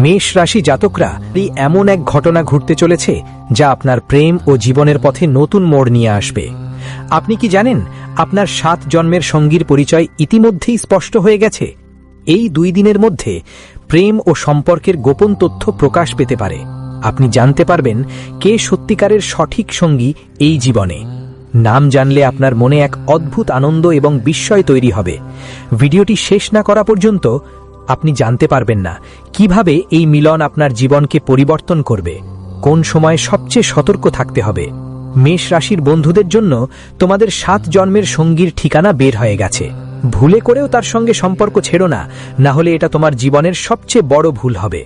মেষ রাশি জাতকরা এই এমন এক ঘটনা ঘটতে চলেছে যা আপনার প্রেম ও জীবনের পথে নতুন মোড় নিয়ে আসবে। আপনি কি জানেন আপনার 7 জন্মের সঙ্গীর পরিচয় ইতিমধ্যেই স্পষ্ট হয়ে গেছে? এই 2 দিনের মধ্যে প্রেম ও সম্পর্কের গোপন তথ্য প্রকাশ পেতে পারে। আপনি জানতে পারবেন কে সত্যিকারের সঠিক সঙ্গী এই জীবনে। নাম জানলে আপনার মনে এক অদ্ভুত আনন্দ এবং বিস্ময় তৈরি হবে। ভিডিওটি শেষ না করা পর্যন্ত আপনি জানতে পারবেন না কিভাবে এই মিলন আপনার জীবনকে পরিবর্তন করবে, কোন সময় সবচেয়ে সতর্ক থাকতে হবে। মেষ রাশির বন্ধুদের জন্য তোমাদের 7 জন্মের সঙ্গীর ঠিকানা বের হয়ে গেছে। ভুলে করেও তার সঙ্গে সম্পর্ক ছেড়ো না, না হলে এটা তোমার জীবনের সবচেয়ে বড় ভুল হবে।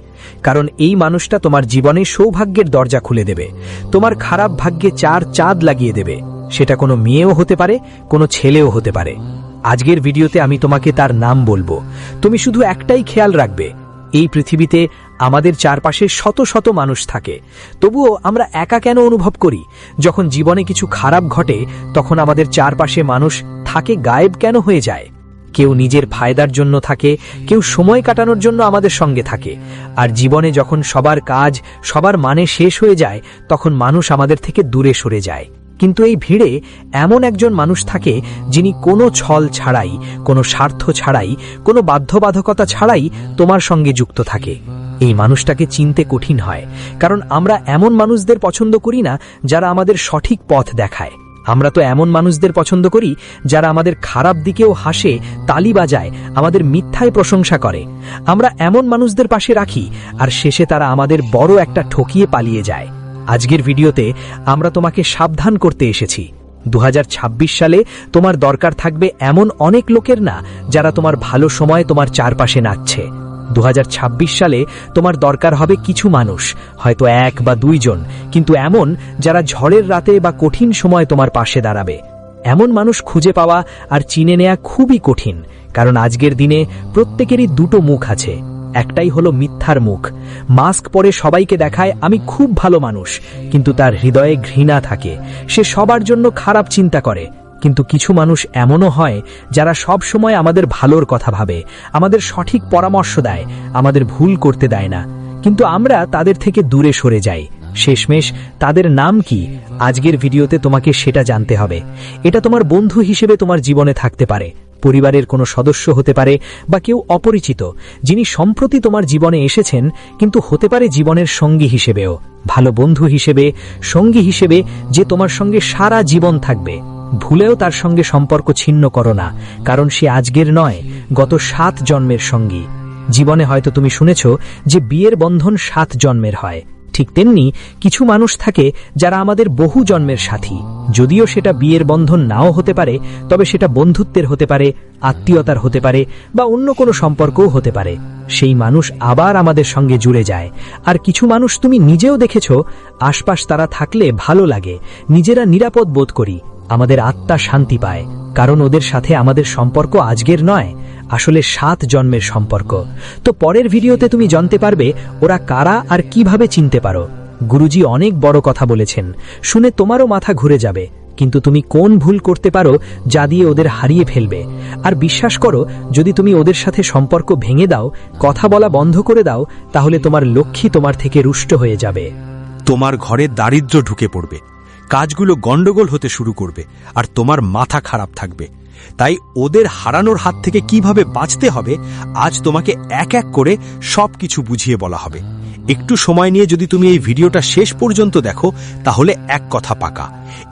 কারণ এই মানুষটা তোমার জীবনে সৌভাগ্যের দরজা খুলে দেবে, তোমার খারাপ ভাগ্যে 4 চাঁদ লাগিয়ে দেবে। সেটা কোনো মেয়েও হতে পারে, কোনো ছেলেও হতে পারে। আজকের ভিডিওতে আমি তোমাকে তার নাম বলবো। তুমি শুধু একটাই খেয়াল রাখবে, এই পৃথিবীতে আমাদের চারপাশে শত শত মানুষ থাকে, তবুও আমরা একা কেন অনুভব করি? যখন জীবনে কিছু খারাপ ঘটে তখন আমাদের চারপাশে মানুষ থাকে গায়েব কেন হয়ে যায়? কেউ নিজের ফায়দার জন্য থাকে, কেউ সময় কাটানোর জন্য আমাদের সঙ্গে থাকে। আর জীবনে যখন সবার কাজ, সবার মানে শেষ হয়ে যায় তখন মানুষ আমাদের থেকে দূরে সরে যায়। কিন্তু এই ভিড়ে এমন একজন মানুষ থাকে যিনি কোনো ছল ছাড়াই, কোনো স্বার্থ ছাড়াই, কোনো বাধ্যবাধকতা ছাড়াই তোমার সঙ্গে যুক্ত থাকে। এই মানুষটাকে চিনতে কঠিন হয়, কারণ আমরা এমন মানুষদের পছন্দ করি না যারা আমাদের সঠিক পথ দেখায়। আমরা তো এমন মানুষদের পছন্দ করি যারা আমাদের খারাপ দিকেও হাসে, তালি বাজায়, আমাদের মিথ্যায় প্রশংসা করে। আমরা এমন মানুষদের পাশে রাখি আর শেষে তারা আমাদের বড় একটা ঠকিয়ে পালিয়ে যায়। আজকের ভিডিওতে আমরা তোমাকে সাবধান করতে এসেছি। 2026 সালে তোমার দরকার থাকবে এমন অনেক লোকের না যারা তোমার ভালো সময় তোমার চারপাশে নাচছে। 2026 সালে তোমার দরকার হবে কিছু মানুষ, হয়তো 1 বা 2 জন, কিন্তু এমন যারা ঝড়ের রাতে বা কঠিন সময় তোমার পাশে দাঁড়াবে। এমন মানুষ খুঁজে পাওয়া আর চিনে নেওয়া খুবই কঠিন, কারণ আজকের দিনে প্রত্যেকেরই 2টো মুখ আছে। একটাই হলো মিথ্যার মুখ। মাস্ক পরে সবাইকে দেখায় আমি খুব ভালো মানুষ, কিন্তু তার হৃদয়ে ঘৃণা থাকে। সে সবার জন্য খারাপ চিন্তা করে। কিন্তু কিছু মানুষ এমনও হয় যারা সব সময় আমাদের ভালোর কথা ভাবে, আমাদের সঠিক পরামর্শ দেয়, আমাদের ভুল করতে দেয় না, কিন্তু আমরা তাদের থেকে দূরে সরে যাই। শেষমেশ তাদের নাম কি? আজকের ভিডিওতে তোমাকে সেটা জানতে হবে। এটা তোমার বন্ধু হিসেবে তোমার জীবনে থাকতে পারে, পরিবারের কোনো সদস্য হতে পারে, বা কেউ অপরিচিত যিনি সম্প্রতি তোমার জীবনে এসেছেন, কিন্তু হতে পারে জীবনের সঙ্গী হিসেবেও। ভালো বন্ধু হিসেবে, সঙ্গী হিসেবে, যে তোমার সঙ্গে সারা জীবন থাকবে। ভুলেও তার সঙ্গে সম্পর্ক ছিন্ন করো না, কারণ সে আজকের নয়, গত 7 জন্মের সঙ্গী। জীবনে হয়তো তুমি শুনেছ যে বিয়ের বন্ধন 7 জন্মের হয়। ঠিক তেমনি কিছু মানুষ থাকে যারা আমাদের বহু জন্মের সাথী। যদিও সেটা বিয়ের বন্ধন নাও হতে পারে, তবে সেটা বন্ধুত্বের হতে পারে, আত্মীয়তার হতে পারে, বা অন্য কোনো সম্পর্কও হতে পারে। সেই মানুষ আবার আমাদের সঙ্গে জুড়ে যায়। আর কিছু মানুষ তুমি নিজেও দেখেছ, আশপাশ তারা থাকলে ভালো লাগে, নিজেরা নিরাপদ বোধ করি, আমাদের আত্মা শান্তি পায়, কারণ ওদের সাথে আমাদের সম্পর্ক আজকের নয়, আসলে 7 জন্মের সম্পর্ক। তো পরের ভিডিওতে তুমি জানতে পারবে ওরা কারা আর কিভাবে চিনতে পারো। গুরুজি অনেক বড় কথা বলেছেন, শুনে তোমারও মাথা ঘুরে যাবে, কিন্তু তুমি কোন ভুল করতে পারো যা দিয়ে ওদের হারিয়ে ফেলবে। আর বিশ্বাস করো, যদি তুমি ওদের সাথে সম্পর্ক ভেঙে দাও, কথা বলা বন্ধ করে দাও, তাহলে তোমার লক্ষ্মী তোমার থেকে রুষ্ট হয়ে যাবে। তোমার ঘরে দারিদ্র্য ঢুকে পড়বে, কাজগুলো গন্ডগোল হতে শুরু করবে, আর তোমার মাথা খারাপ থাকবে। তাই ওদের হারানোর হাত থেকে কিভাবে বাঁচতে হবে আজ তোমাকে এক এক করে সবকিছু বুঝিয়ে বলা হবে। একটু সময় নিয়ে যদি তুমি এই ভিডিওটা শেষ পর্যন্ত দেখো, তাহলে এক কথা পাকা,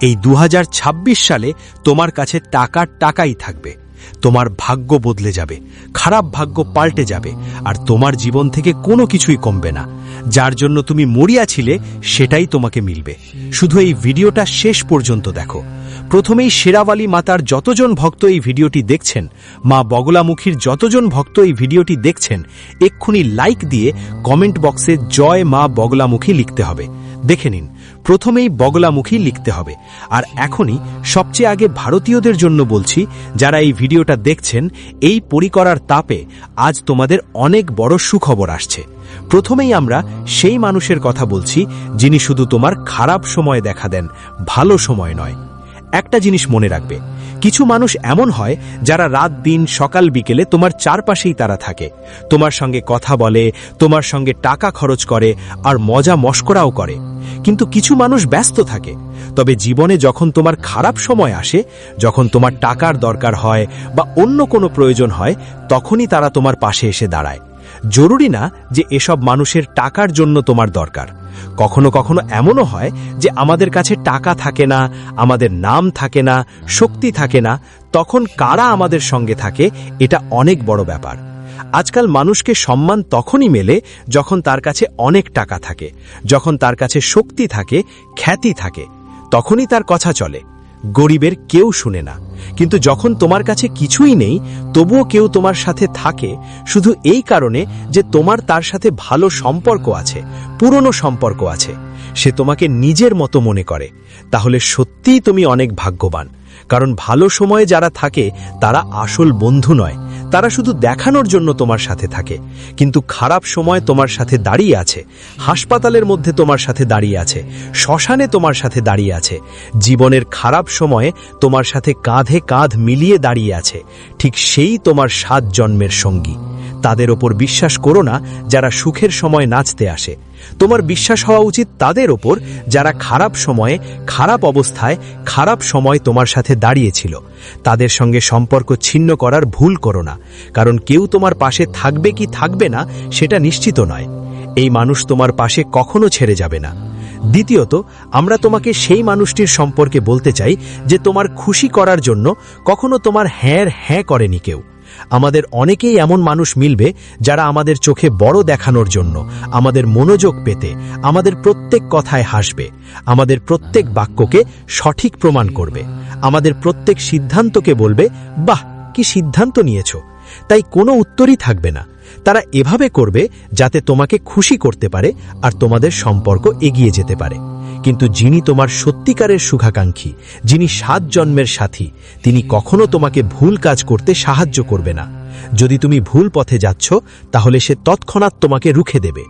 এই 2026 সালে তোমার কাছে টাকাই থাকবে। তোমার ভাগ্য বদলে যাবে, খারাপ ভাগ্য পাল্টে যাবে, আর তোমার জীবন থেকে কোনো কিছুই কমবে না। যার জন্য তুমি মরিয়া ছিলে সেটাই তোমাকে মিলবে। শুধু এই ভিডিওটা শেষ পর্যন্ত দেখো। প্রথমেই শেরাওয়ালি মাতার যতজন ভক্ত এই ভিডিওটি দেখছেন, মা বগলামুখীর যতজন ভক্ত এই ভিডিওটি দেখছেন, এক্ষুনি লাইক দিয়ে কমেন্ট বক্সে জয় মা বগলামুখী লিখতে হবে। দেখে নিন, প্রথমেই বগলামুখী লিখতে হবে। আর এখনই সবচেয়ে আগে ভারতীয়দের জন্য বলছি, যারা এই ভিডিওটা দেখছেন, এই পরিকরার তাপে আজ তোমাদের অনেক বড় সুখবর আসছে। প্রথমেই আমরা সেই মানুষের কথা বলছি যিনি শুধু তোমার খারাপ সময় দেখা দেন, ভালো সময় নয়। একটা জিনিস মনে রাখবে, কিছু মানুষ এমন হয় যারা রাত দিন সকাল বিকেলে তোমার চারপাশেই তারা থাকে, তোমার সঙ্গে কথা বলে, তোমার সঙ্গে টাকা খরচ করে আর মজা মশকরাও করে। কিন্তু কিছু মানুষ ব্যস্ত থাকে, তবে জীবনে যখন তোমার খারাপ সময় আসে, যখন তোমার টাকার দরকার হয় বা অন্য কোনো প্রয়োজন হয়, তখনই তারা তোমার পাশে এসে দাঁড়ায়। জরুরি না যে এসব মানুষের টাকার জন্য তোমার দরকার। কখনো কখনো এমনও হয় যে আমাদের কাছে টাকা থাকে না, আমাদের নাম থাকে না, শক্তি থাকে না, তখন কারা আমাদের সঙ্গে থাকে এটা অনেক বড় ব্যাপার। আজকাল মানুষকে সম্মান তখনই মেলে যখন তার কাছে অনেক টাকা থাকে, যখন তার কাছে শক্তি থাকে, খ্যাতি থাকে, তখনই তার কথা চলে। গরিবের কেউ শুনে না, কিন্তু যখন তোমার কাছে কিছুই নেই তবুও কেউ তোমার সাথে থাকে শুধু এই কারণে যে তোমার তার সাথে ভালো সম্পর্ক আছে, পুরনো সম্পর্ক আছে, সে তোমাকে নিজের মতো মনে করে, তাহলে সত্যিই তুমি অনেক ভাগ্যবান। কারণ ভালো সময়ে যারা থাকে তারা আসল বন্ধু নয়, তারা শুধু দেখানোর জন্য তোমার সাথে থাকে, কিন্তু খারাপ সময় তোমার সাথে দাঁড়িয়ে আছে, হাসপাতালের মধ্যে তোমার সাথে দাঁড়িয়ে আছে, শ্মশানে তোমার সাথে দাঁড়িয়ে আছে, জীবনের খারাপ সময়ে তোমার সাথে কাঁধে কাঁধ মিলিয়ে দাঁড়িয়ে আছে, ঠিক সেই তোমার 7 জন্মের সঙ্গী। তাদের ওপর বিশ্বাস করো না যারা সুখের সময় নাচতে আসে, তোমার বিশ্বাস হওয়া উচিত তাদের ওপর যারা খারাপ সময়ে, খারাপ অবস্থায়, খারাপ সময় তোমার সাথে দাঁড়িয়েছিল। তাদের সঙ্গে সম্পর্ক ছিন্ন করার ভুল করো না, কারণ কেউ তোমার পাশে থাকবে কি থাকবে না সেটা নিশ্চিত নয়। এই মানুষ তোমার পাশে কখনো ছেড়ে যাবে না। দ্বিতীয়ত, আমরা তোমাকে সেই মানুষটির সম্পর্কে বলতে চাই যে তোমার খুশি করার জন্য কখনো তোমার হ্যাঁ করেনি কেউ। আমাদের অনেকেই এমন মানুষ মিলবে যারা আমাদের চোখে বড় দেখানোর জন্য, আমাদের মনোযোগ পেতে, আমাদের প্রত্যেক কথায় হাসবে, আমাদের প্রত্যেক বাক্যকে সঠিক প্রমাণ করবে, আমাদের প্রত্যেক সিদ্ধান্তকে বলবে, বাহ কি সিদ্ধান্ত নিয়েছ, তাই কোনো উত্তরই থাকবে না। তারা এভাবে করবে যাতে তোমাকে খুশি করতে পারে আর তোমাদের সম্পর্ক এগিয়ে যেতে পারে। কিন্তু যিনি তোমার সত্যিকারের সুখাকাঙ্ক্ষী, যিনি 7 জন্মের সাথী, তিনি কখনো তোমাকে ভুল কাজ করতে সাহায্য করবে না। যদি তুমি ভুল পথে যাচ্ছ তাহলে সে তৎক্ষণাৎ তোমাকে রুখে দেবে।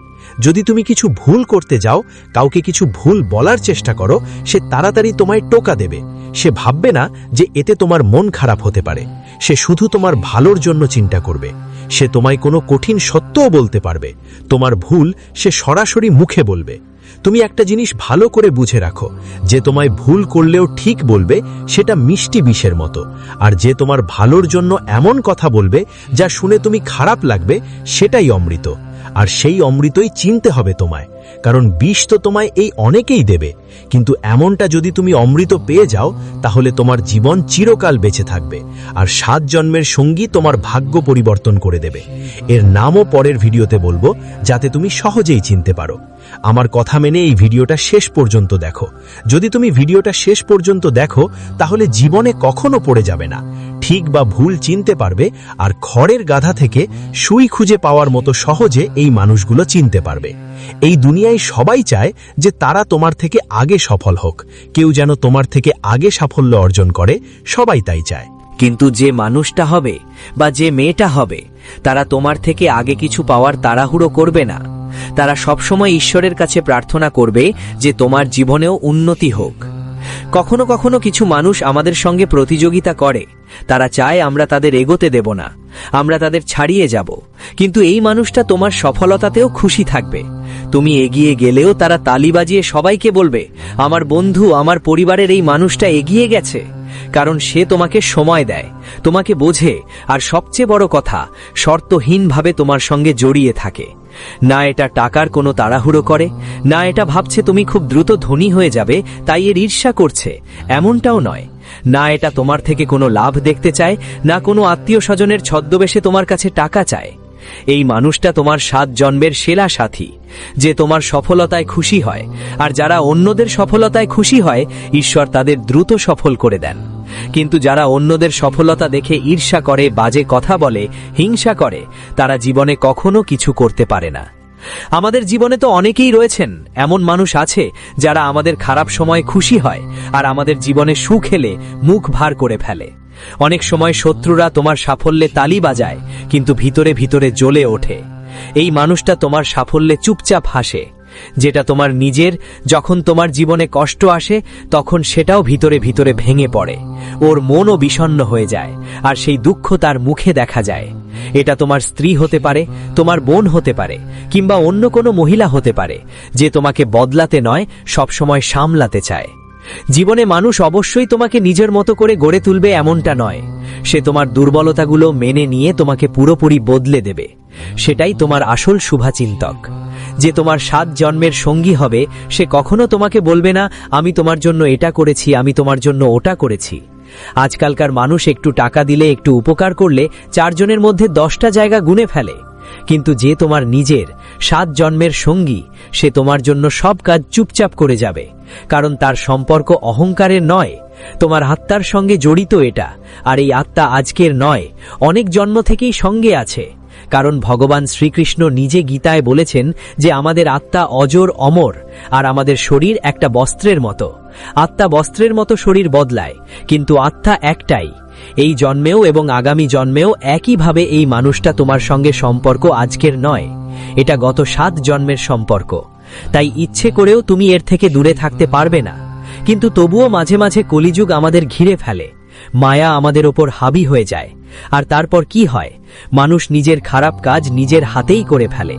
যদি তুমি কিছু ভুল করতে যাও, কাউকে কিছু ভুল বলার চেষ্টা করো, সে তাড়াতাড়ি তোমায় টোকা দেবে। সে ভাববে না যে এতে তোমার মন খারাপ হতে পারে, সে শুধু তোমার ভালোর জন্য চিন্তা করবে। সে তোমায় কোনো কঠিন সত্যও বলতে পারবে, তোমার ভুল সে সরাসরি মুখে বলবে। তুমি একটা জিনিস ভালো করে বুঝে রাখো, যে তোমায় ভুল করলেও ঠিক বলবে সেটা মিষ্টি বিষের মতো, আর যে তোমার ভালোর জন্য এমন কথা বলবে যা শুনে তুমি খারাপ লাগবে সেটাই অমৃত। আর সেই অমৃতই চিনতে হবে তোমায়, কারণ বিষ তো তোমায় এই অনেকেই দেবে, কিন্তু এমনটা যদি তুমি অমৃত পেয়ে যাও তাহলে তোমার জীবন চিরকাল বেঁচে থাকবে, আর 7 জন্মের সঙ্গী তোমার ভাগ্য পরিবর্তন করে দেবে। এর নামও পরের ভিডিওতে বলবো, যাতে তুমি সহজেই চিনতে পারো। আমার কথা মেনে এই ভিডিওটা শেষ পর্যন্ত দেখো। যদি তুমি ভিডিওটা শেষ পর্যন্ত দেখো তাহলে জীবনে কখনো পড়ে যাবে না, ঠিক বা ভুল চিনতে পারবে, আর খড়ের গাধা থেকে সুই খুঁজে পাওয়ার মতো সহজে এই মানুষগুলো চিনতে পারবে। এই দুনিয়ায় সবাই চায় যে তারা তোমার থেকে আগে সফল হোক, কেউ যেন তোমার থেকে আগে সাফল্য অর্জন করে, সবাই তাই চায়। কিন্তু যে মানুষটা হবে বা যে মেয়েটা হবে, তারা তোমার থেকে আগে কিছু পাওয়ার তাড়াহুড়ো করবে না। তারা সবসময় ঈশ্বরের কাছে প্রার্থনা করবে যে তোমার জীবনেও উন্নতি হোক। কখনো কখনো কিছু মানুষ আমাদের সঙ্গে প্রতিযোগিতা করে, তারা চায় আমরা তাদের এগোতে দেব না, আমরা তাদের ছাড়িয়ে যাব। কিন্তু এই মানুষটা তোমার সফলতাতেও খুশি থাকবে। তুমি এগিয়ে গেলেও তারা তালি বাজিয়ে সবাইকে বলবে, আমার বন্ধু, আমার পরিবারের এই মানুষটা এগিয়ে গেছে। কারণ সে তোমাকে সময় দেয়, তোমাকে বোঝে, আর সবচেয়ে বড় কথা, শর্তহীনভাবে তোমার সঙ্গে জড়িয়ে থাকে। না এটা টাকার কোনো তাড়াহুড়ো করে, না এটা ভাবছে তুমি খুব দ্রুত ধনী হয়ে যাবে তাই এর ঈর্ষা করছে, এমনটাও নয়। না এটা তোমার থেকে কোনো লাভ দেখতে চায়, না কোনো আত্মীয় স্বজনের ছদ্মবেশে তোমার কাছে টাকা চায়। এই মানুষটা তোমার 7 জন্মের সেরা সাথী, যে তোমার সফলতায় খুশি হয়, আর যারা অন্যদের সফলতায় খুশি হয় ঈশ্বর তাদের দ্রুত সফল করে দেন। কিন্তু যারা অন্যদের সফলতা দেখে ঈর্ষা করে, বাজে কথা বলে, হিংসা করে, তারা জীবনে কখনো কিছু করতে পারে না। আমাদের জীবনে তো অনেকেই রয়েছেন, এমন মানুষ আছে যারা আমাদের খারাপ সময় খুশি হয় আর আমাদের জীবনে সুখ এলে মুখ ভার করে ফেলে। অনেক সময় শত্রুরা তোমার সাফল্যে তালি বাজায়, কিন্তু ভিতরে ভিতরে জ্বলে ওঠে। এই মানুষটা তোমার সাফল্যে চুপচাপ হাসে, যেটা তোমার নিজের, যখন তোমার জীবনে কষ্ট আসে তখন সেটাও ভিতরে ভিতরে ভেঙে পড়ে, ওর মনও বিষণ্ণ হয়ে যায়, আর সেই দুঃখ তার মুখে দেখা যায়। এটা তোমার স্ত্রী হতে পারে, তোমার বোন হতে পারে, কিংবা অন্য কোনো মহিলা হতে পারে, যে তোমাকে বদলাতে নয়, সবসময় সামলাতে চায়। জীবনে মানুষ অবশ্যই তোমাকে নিজের মতো করে গড়ে তুলবে এমনটা নয়, সে তোমার দুর্বলতাগুলো মেনে নিয়ে তোমাকে পুরোপুরি বদলে দেবে। সেটাই তোমার আসল শুভাচিন্তক। যে তোমার 7 জন্মের সঙ্গী হবে, সে কখনো তোমাকে বলবে না আমি তোমার জন্য এটা করেছি, আমি তোমার জন্য ওটা করেছি। আজকালকার মানুষ একটু টাকা দিলে, একটু উপকার করলে 4 জনের মধ্যে 10টা জায়গা গুনে ফেলে, কিন্তু যে তোমার নিজের 7 জন্মের সঙ্গী, সে তোমার জন্য সব কাজ চুপচাপ করে যাবে, কারণ তার সম্পর্ক অহংকারের নয়, তোমার আত্মার সঙ্গে জড়িত এটা। আর এই আত্মা আজকের নয়, অনেক জন্ম থেকেই সঙ্গে আছে, কারণ ভগবান শ্রীকৃষ্ণ নিজে গীতায় বলেছেন যে আমাদের আত্মা অজর অমর, আর আমাদের শরীর একটা বস্ত্রের মতো। আত্মা বস্ত্রের মতো শরীর বদলায়, কিন্তু আত্মা একটাই। এই জন্মেও এবং আগামী জন্মেও একইভাবে এই মানুষটা তোমার সঙ্গে সম্পর্ক আজকের নয়, এটা গত 7 জন্মের সম্পর্ক। তাই ইচ্ছে করেও তুমি এর থেকে দূরে থাকতে পারবে না। কিন্তু তবুও মাঝে মাঝে কলিযুগ আমাদের ঘিরে ফেলে, মায়া আমাদের ওপর হাবি হয়ে যায়, আর তারপর কি হয়? মানুষ নিজের খারাপ কাজ নিজের হাতেই করে ফেলে।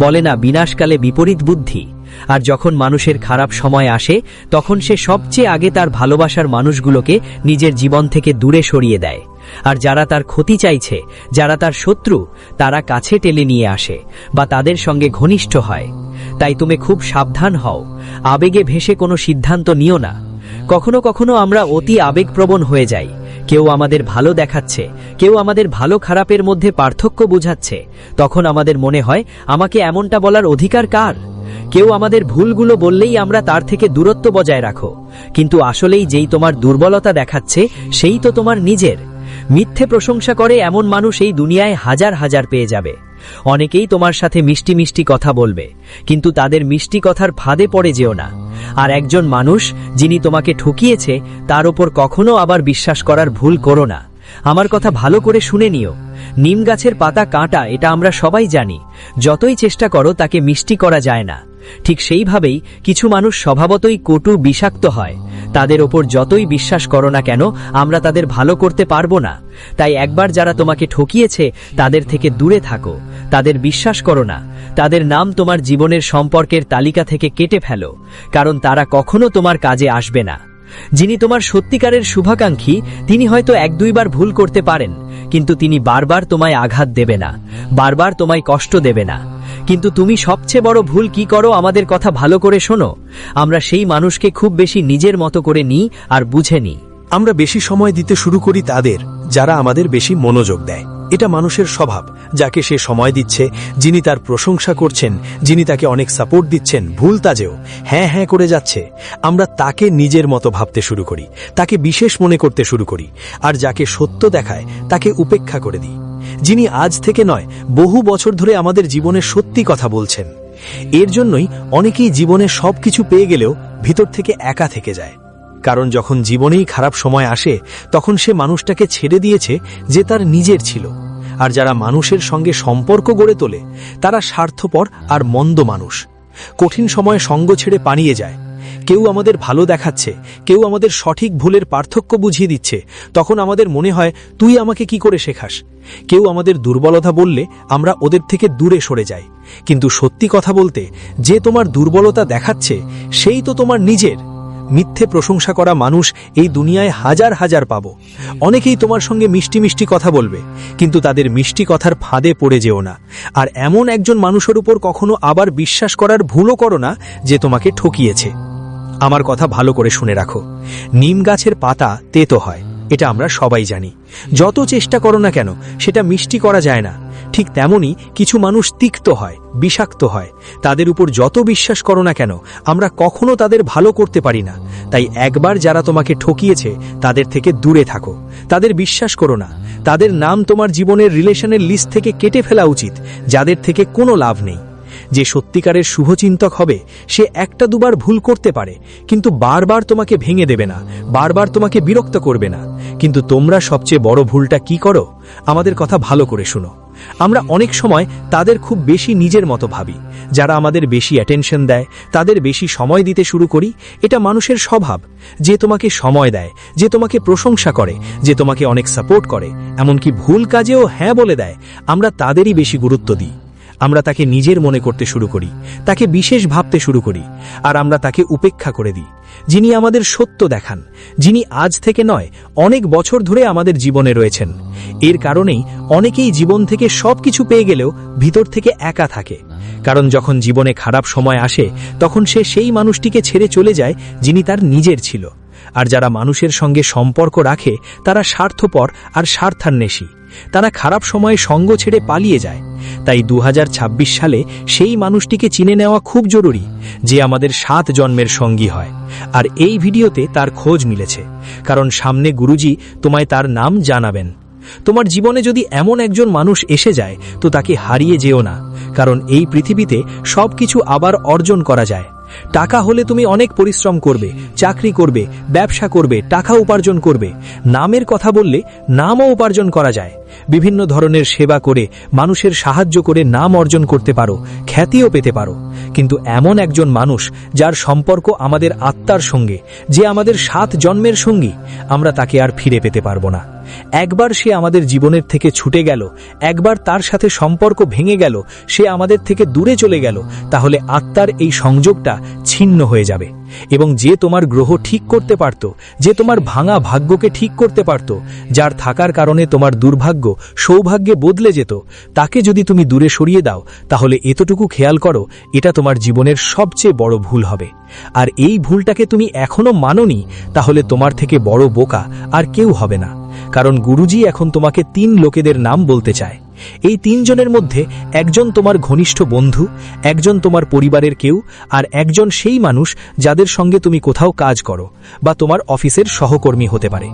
বলে না, বিনাশকালে বিপরীত বুদ্ধি। আর যখন মানুষের খারাপ সময় আসে, তখন সে সবচেয়ে আগে তার ভালোবাসার মানুষগুলোকে নিজের জীবন থেকে দূরে সরিয়ে দেয়, আর যারা তার ক্ষতি চাইছে, যারা তার শত্রু, তারা কাছে টেনে নিয়ে আসে বা তাদের সঙ্গে ঘনিষ্ঠ হয়। তাই তুমি খুব সাবধান হও, আবেগে ভেসে কোনো সিদ্ধান্ত নিও না। কখনো কখনো আমরা অতি আবেগপ্রবণ হয়ে যাই। কেউ আমাদের ভালো দেখাচ্ছে, কেউ আমাদের ভালো খারাপের মধ্যে পার্থক্য বুঝাচ্ছে, তখন আমাদের মনে হয় আমাকে এমনটা বলার অধিকার কার? কেউ আমাদের ভুলগুলো বললেই আমরা তার থেকে দূরত্ব বজায় রাখো, কিন্তু আসলেই যেই তোমার দুর্বলতা দেখাচ্ছে সেই তো তোমার নিজের। মিথ্যে প্রশংসা করে এমন মানুষ এই দুনিয়ায় হাজার হাজার পেয়ে যাবে। অনেকেই তোমার সাথে মিষ্টি মিষ্টি কথা বলবে, কিন্তু তাদের মিষ্টি কথার ফাঁদে পড়ে যেও না। আর একজন মানুষ যিনি তোমাকে ঠকিয়েছে, তার ওপর কখনো আবার বিশ্বাস করার ভুল করো না। আমার কথা ভালো করে শুনে নিও। নিম গাছের পাতা কাঁটা, এটা আমরা সবাই জানি। যতই চেষ্টা করো তাকে মিষ্টি করা যায় না। ঠিক সেইভাবেই কিছু মানুষ স্বভাবতই কটু, বিষাক্ত হয়। তাদের ওপর যতই বিশ্বাস করো না কেন, আমরা তাদের ভালো করতে পারবো না। তাই একবার যারা তোমাকে ঠকিয়েছে, তাদের থেকে দূরে থাকো, তাদের বিশ্বাস করো না। তাদের নাম তোমার জীবনের সম্পর্কের তালিকা থেকে কেটে ফেলো, কারণ তারা কখনো তোমার কাজে আসবে না। যিনি তোমার সত্যিকারের শুভাকাঙ্ক্ষী, তিনি হয়তো 1-2 বার ভুল করতে পারেন, কিন্তু তিনি বারবার তোমায় আঘাত দেবে না, বারবার তোমায় কষ্ট দেবে না। কিন্তু তুমি সবচেয়ে বড় ভুল কি করো, আমাদের কথা ভালো করে শোনো। আমরা সেই মানুষকে খুব বেশি নিজের মতো করে নিই আর বুঝে নিই। আমরা বেশি সময় দিতে শুরু করি তাদের, যারা আমাদের বেশি মনোযোগ দেয়। এটা মানুষের স্বভাব। যাকে সে সময় দিচ্ছে, যিনি তার প্রশংসা করছেন, যিনি তাকে অনেক সাপোর্ট দিচ্ছেন, ভুল তাজেও হ্যাঁ হ্যাঁ করে যাচ্ছে, আমরা তাকে নিজের মতো ভাবতে শুরু করি, তাকে বিশেষ মনে করতে শুরু করি। আর যাকে সত্য দেখায় তাকে উপেক্ষা করে দিই। যিনি আজ থেকে নয়, বহু বছর ধরে আমাদের জীবনের সত্যি কথা বলছেন। এর জন্যই অনেকেই জীবনে সবকিছু পেয়ে গেলেও ভিতর থেকে একা থেকে যায়। কারণ যখন জীবনেই খারাপ সময় আসে, তখন সে মানুষটাকে ছেড়ে দিয়েছে যে তার নিজের ছিল। আর যারা মানুষের সঙ্গে সম্পর্ক গড়ে তোলে, তারা স্বার্থপর আর মন্দ মানুষ। কঠিন সময়ে সঙ্গ ছেড়ে পালিয়ে যায়। কেউ আমাদের ভালো দেখাচ্ছে, কেউ আমাদের সঠিক ভুলের পার্থক্য বুঝিয়ে দিচ্ছে, তখন আমাদের মনে হয় তুই আমাকে কি করে শেখাস। কেউ আমাদের দুর্বলতা বললে আমরা ওদের থেকে দূরে সরে যাই। কিন্তু সত্যি কথা বলতে, যে তোমার দুর্বলতা দেখাচ্ছে সেই তো তোমার নিজের। মিথ্যে প্রশংসা করা মানুষ এই দুনিয়ায় হাজার হাজার পাবো। অনেকেই তোমার সঙ্গে মিষ্টি মিষ্টি কথা বলবে, কিন্তু তাদের মিষ্টি কথার ফাঁদে পড়ে যেও না। আর এমন একজন মানুষের উপর কখনো আবার বিশ্বাস করার ভুলও করো না যে তোমাকে ঠকিয়েছে। আমার কথা ভালো করে শুনে রাখো, নিম গাছের পাতা তেতো হয়, এটা আমরা সবাই জানি। যত চেষ্টা করো না কেন, সেটা মিষ্টি করা যায় না। ঠিক তেমনি কিছু মানুষ তিক্ত হয়, বিষাক্ত হয়। তাদের উপর যত বিশ্বাস করো না কেন, আমরা কখনো তাদের ভালো করতে পারি না। তাই একবার যারা তোমাকে ঠকিয়েছে, তাদের থেকে দূরে থাকো, তাদের বিশ্বাস করো না। তাদের নাম তোমার জীবনের রিলেশনের লিস্ট থেকে কেটে ফেলা উচিত, যাদের থেকে কোনো লাভ নেই। যে সত্যিকারের শুভচিন্তক হবে, সে 1-2 বার ভুল করতে পারে, কিন্তু বারবার তোমাকে ভেঙে দেবে না, বারবার তোমাকে বিরক্ত করবে না। কিন্তু তোমরা সবচেয়ে বড় ভুলটা কি করো? আমাদের কথা ভালো করে শুনো। আমরা অনেক সময় তাদের খুব বেশি নিজের মতো ভাবি। যারা আমাদের বেশি অ্যাটেনশন দেয়, তাদের বেশি সময় দিতে শুরু করি। এটা মানুষের স্বভাব। যে তোমাকে সময় দেয়, যে তোমাকে প্রশংসা করে, যে তোমাকে অনেক সাপোর্ট করে, এমনকি ভুল কাজেও হ্যাঁ বলে দেয়, আমরা তাদেরই বেশি গুরুত্ব দিই। আমরা তাকে নিজের মনে করতে শুরু করি, তাকে বিশেষ ভাবতে শুরু করি, আর আমরা তাকে উপেক্ষা করে দিই। যিনি আমাদের সত্য দেখান, যিনি আজ থেকে নয় অনেক বছর ধরে আমাদের জীবনে রয়েছেন। এর কারণেই অনেকেই জীবন থেকে সবকিছু পেয়ে গেলেও ভিতর থেকে একা থাকে। কারণ যখন জীবনে খারাপ সময় আসে, তখন সে সেই মানুষটিকে ছেড়ে চলে যায় যিনি তার নিজের ছিল। আর যারা মানুষের সঙ্গে সম্পর্ক রাখে তারা স্বার্থপর আর স্বার্থান্বেষী। তারা খারাপ সময়ে সঙ্গ ছেড়ে পালিয়ে যায়। তাই 2026 সালে সেই মানুষটিকে চিনে নেওয়া খুব জরুরি, যে আমাদের 7 জন্মের সঙ্গী হয়। আর এই ভিডিওতে তার খোঁজ মিলেছে, কারণ সামনে গুরুজি তোমায় তার নাম জানাবেন। তোমার জীবনে যদি এমন একজন মানুষ এসে যায়, তো তাকে হারিয়ে যেও না, কারণ এই পৃথিবীতে সবকিছু আবার অর্জন করা যায়। টাকা হলে তুমি অনেক পরিশ্রম করবে, চাকরি করবে, ব্যবসা করবে, টাকা উপার্জন করবে। নামের কথা বললে নামও উপার্জন করা যায়। বিভিন্ন ধরনের সেবা করে, মানুষের সাহায্য করে নাম অর্জন করতে পারো, খ্যাতিও পেতে পারো। কিন্তু এমন একজন মানুষ যার সম্পর্ক আমাদের আত্মার সঙ্গে, যে আমাদের 7 জন্মের সঙ্গী, আমরা তাকে আর ফিরে পেতে পারবো না। একবার সে আমাদের জীবনের থেকে ছুটে গেল, একবার তার সাথে সম্পর্ক ভেঙে গেল, সে আমাদের থেকে দূরে চলে গেল, তাহলে আত্মার এই সংযোগটা ছিন্ন হয়ে যাবে। এবং যে তোমার গ্রহ ঠিক করতে পারত, যে তোমার ভাঙা ভাগ্যকে ঠিক করতে পারত, যার থাকার কারণে তোমার দুর্ভাগ্য সৌভাগ্যে বদলে যেত, তাকে যদি তুমি দূরে সরিয়ে দাও, তাহলে এতটুকু খেয়াল করো, এটা তোমার জীবনের সবচেয়ে বড় ভুল হবে। আর এই ভুলটাকে তুমি এখনো মানোনি, তাহলে তোমার থেকে বড় বোকা আর কেউ হবে না। কারণ গুরুজি এখন তোমাকে 3 লোকেদের নাম বলতে চায়। এই 3 জনের মধ্যে একজন তোমার ঘনিষ্ঠ বন্ধু, একজন তোমার পরিবারের কেউ, আর একজন সেই মানুষ যাদের সঙ্গে তুমি কোথাও কাজ করো বা তোমার অফিসের সহকর্মী হতে পারে।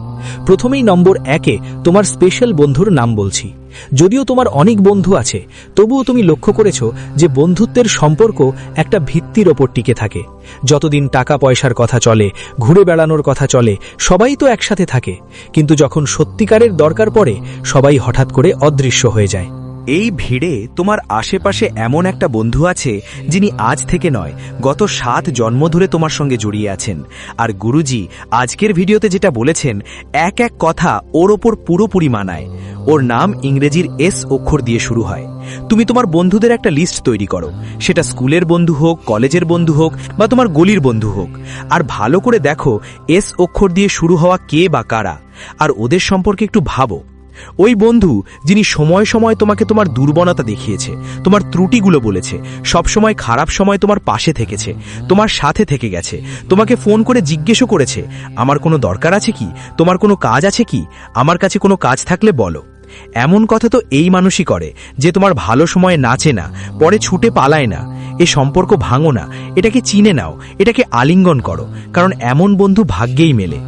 প্রথমেই নম্বর 1-এ তোমার স্পেশাল বন্ধুর নাম বলছি। যদিও তোমার অনেক বন্ধু আছে, তবুও তুমি লক্ষ্য করেছো যে বন্ধুত্বের সম্পর্ক একটা ভিত্তির ওপর টিকে থাকে। যতদিন টাকা পয়সার কথা চলে, ঘুরে বেড়ানোর কথা চলে, সবাই তো একসাথে থাকে। কিন্তু যখন সত্যিকারের দরকার পড়ে, সবাই হঠাৎ করে অদৃশ্য হয়ে যায়। এই ভিড়ে তোমার আশেপাশে এমন একটা বন্ধু আছে যিনি আজ থেকে নয় গত 7 জন্ম ধরে তোমার সঙ্গে জড়িয়ে আছেন। আর গুরুজি আজকের ভিডিওতে যেটা বলেছেন, এক এক কথা ওর ওপর পুরোপুরি মানায়। ওর নাম ইংরেজির এস অক্ষর দিয়ে শুরু হয়। তুমি তোমার বন্ধুদের একটা লিস্ট তৈরি করো, সেটা স্কুলের বন্ধু হোক, কলেজের বন্ধু হোক, বা তোমার গলির বন্ধু হোক। আর ভালো করে দেখো এস অক্ষর দিয়ে শুরু হওয়া কে বা কারা, আর ওদের সম্পর্কে একটু ভাবো। ওই বন্ধু যিনি সময় সময় তোমাকে তোমার দুর্বলতা দেখিয়েছে, তোমার ত্রুটিগুলো বলেছে, সবসময় খারাপ সময় তোমার পাশে থেকেছে, তোমার সাথে থেকে গেছে, তোমাকে ফোন করে জিজ্ঞেসও করেছে, আমার কোনো দরকার আছে কি, তোমার কোনো কাজ আছে কি, আমার কাছে কোনো কাজ থাকলে বলো। এমন কথা তো এই মানুষই করে, যে তোমার ভালো সময়ে নাচে না, পরে ছুটে পালায় না। এ সম্পর্ক ভাঙো না, এটাকে চিনে নাও, এটাকে আলিঙ্গন করো, কারণ এমন বন্ধু ভাগ্যেই মেলে।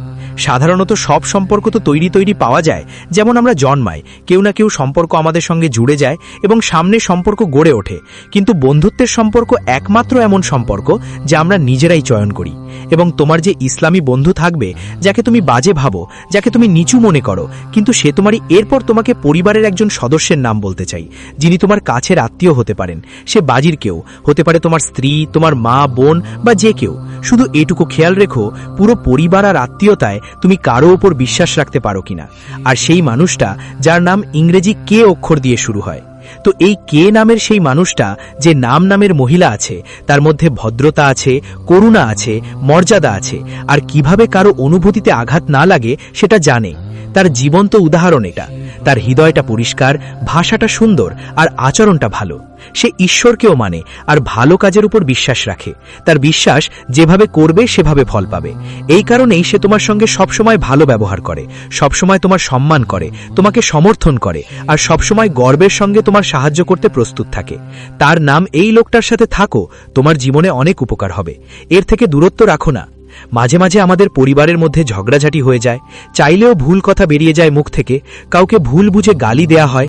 সাধারণত সব সম্পর্ক তো তৈরি পাওয়া যায়। যেমন আমরা জন্মাই, কেউ না কেউ সম্পর্ক আমাদের সঙ্গে জুড়ে যায় এবং সামনে সম্পর্ক গড়ে ওঠে। কিন্তু বন্ধুত্বের সম্পর্ক একমাত্র এমন সম্পর্ক যা আমরা নিজেরাই চয়ন করি। এবং তোমার যে ইসলামী বন্ধু থাকবে, যাকে তুমি বাজে ভাবো, যাকে তুমি নিচু মনে করো, কিন্তু সে তোমারই, এরপর তোমাকে পরিবারের একজন সদস্যের নাম বলতে চাই, যিনি তোমার কাছের আত্মীয় হতে পারেন। সে বাজির কেউ হতে পারে, তোমার স্ত্রী, তোমার মা, বোন বা যে কেউ। শুধু এটুকু খেয়াল রেখো, পুরো পরিবার আর আত্মীয়তায় তুমি কারো উপর বিশ্বাস রাখতে পারো কিনা। আর সেই মানুষটা যার নাম ইংরেজি কে অক্ষর দিয়ে শুরু হয়। তো এই কে নামের সেই মানুষটা, যে নামের মহিলা আছে, তার মধ্যে ভদ্রতা আছে, করুণা আছে, মর্যাদা আছে, আর কিভাবে কারো অনুভূতিতে আঘাত না লাগে সেটা জানে। তার জীবন্ত উদাহরণ এটা। তার হৃদয়টা পরিষ্কার, ভাষাটা সুন্দর, আর আচরণটা ভালো। সে ঈশ্বরকেও মানে আর ভালো কাজের উপর বিশ্বাস রাখে। তার বিশ্বাস যেভাবে করবে সেভাবে ফল পাবে। এই কারণেই সে তোমার সঙ্গে সবসময় ভালো ব্যবহার করে, সবসময় তোমার সম্মান করে, তোমাকে সমর্থন করে, আর সবসময় গর্বের সঙ্গে তোমার সাহায্য করতে প্রস্তুত থাকে। তার নাম এই লোকটার সাথে থাকো, তোমার জীবনে অনেক উপকার হবে। এর থেকে দূরত্ব রাখো না। মাঝে মাঝে আমাদের পরিবারের মধ্যে ঝগড়াঝাটি হয়ে যায়, চাইলেও ভুল কথা বেরিয়ে যায় মুখ থেকে, কাউকে ভুল বুঝে গালি দেয়া হয়,